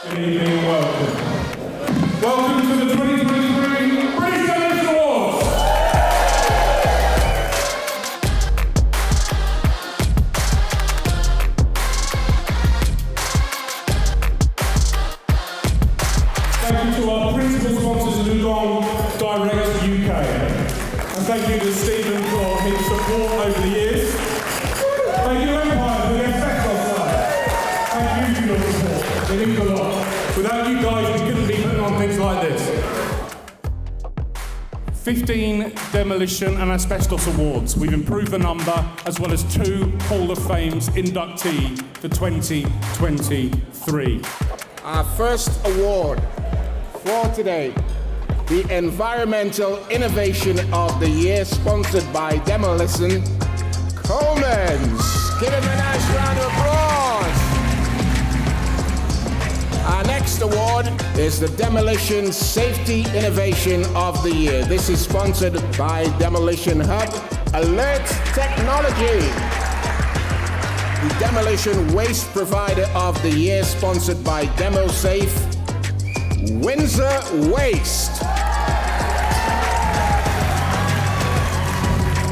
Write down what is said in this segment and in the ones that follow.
Good evening, welcome. Welcome to the 2023 British Demolition Awards. Thank you to our principal sponsors, Ludon Direct UK. And thank you to Stephen for his support over the years. Thank you, Empire, for the Asbestos side. Thank you for your support. It means a lot. Without you guys, we couldn't be putting on things like this. 15 Demolition and Asbestos Awards. We've improved the number, as well as 2 Hall of Fame's inductee for 2023. Our first award for today, the Environmental Innovation of the Year, sponsored by Demolition, Coleman's. Give him a nice round of applause. Our next award is the Demolition Safety Innovation of the Year. This is sponsored by Demolition Hub Alert Technology. The Demolition Waste Provider of the Year, sponsored by DemoSafe, Windsor Waste.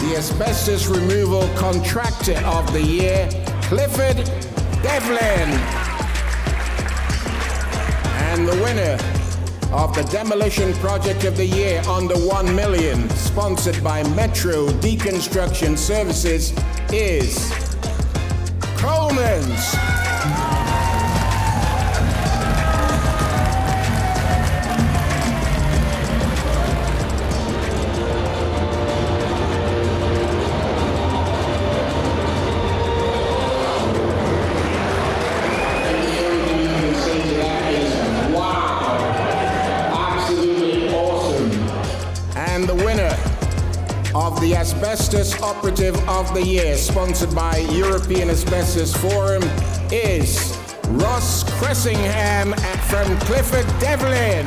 The Asbestos Removal Contractor of the Year, Clifford Devlin. And the winner of the Demolition Project of the Year under 1 million, sponsored by Metro Deconstruction Services, is Coleman's. And the winner of the Asbestos Operative of the Year, sponsored by European Asbestos Forum, is Ross Cressingham from Clifford Devlin.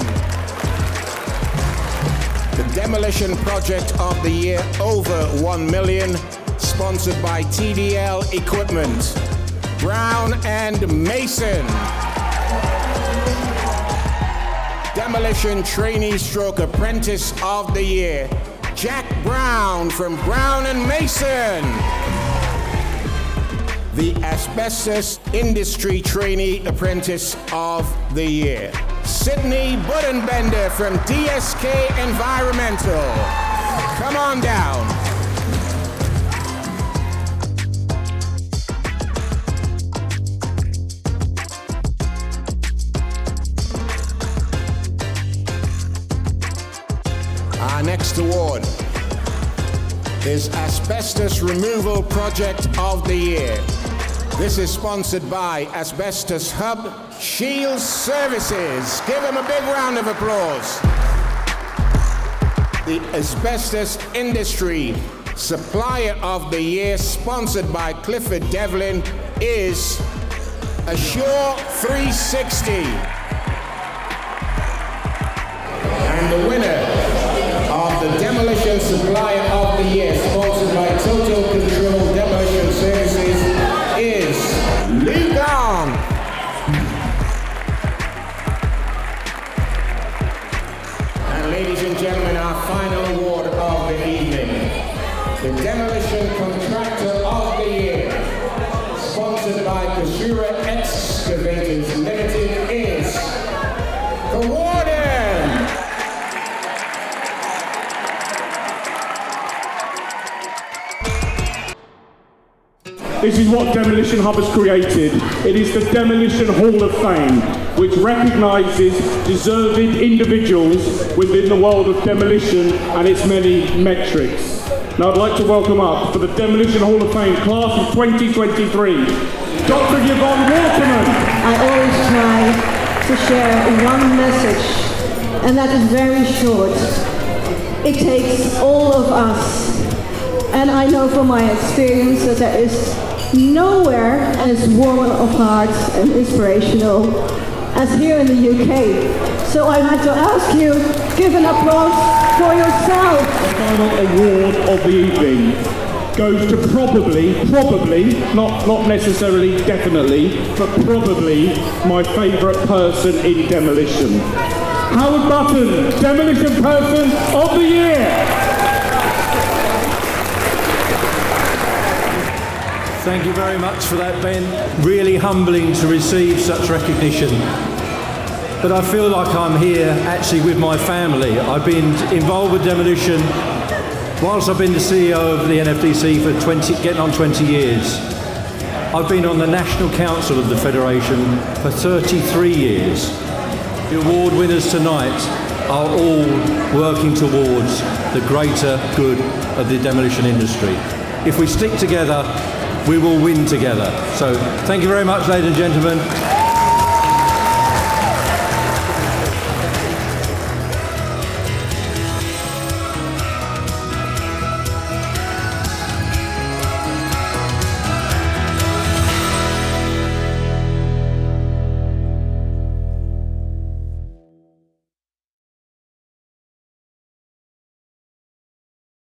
The Demolition Project of the Year over 1 million, sponsored by TDL Equipment, Brown and Mason. Demolition Trainee Stroke Apprentice of the Year, Jack Brown from Brown and Mason. The Asbestos Industry Trainee Apprentice of the Year, Sydney Buddenbender from DSK Environmental. Come on down. Our next award is Asbestos Removal Project of the Year. This is sponsored by Asbestos Hub Shield Services. Give them a big round of applause. The Asbestos Industry Supplier of the Year, sponsored by Clifford Devlin, is Assure 360. And the winner of the Demolition Supplier of the Year, sponsored by Total Control Demolition Services, is Lugon. And ladies and gentlemen, our final award of the evening, the Demolition Contractor of the Year, sponsored by Kasura Excavators Limited, is the Warden. This is what Demolition Hub has created. It is the Demolition Hall of Fame, which recognises deserving individuals within the world of demolition and its many metrics. Now I'd like to welcome up for the Demolition Hall of Fame class of 2023, Dr. Yvonne Waterman. I always try to share one message, and that is very short. It takes all of us, and I know from my experience that there is nowhere as warm of heart and inspirational as here in the UK. So I'd like to ask you, give an applause for yourself. The final award of the evening goes to probably, not necessarily definitely, but probably my favourite person in Demolition. Howard Button, Demolition Person of the Year! Thank you very much for that, Ben. Really humbling to receive such recognition. But I feel like I'm here actually with my family. I've been involved with Demolition whilst I've been the CEO of the NFDC for getting on 20 years. I've been on the National Council of the Federation for 33 years. The award winners tonight are all working towards the greater good of the demolition industry. If we stick together, we will win together. So thank you very much, ladies and gentlemen.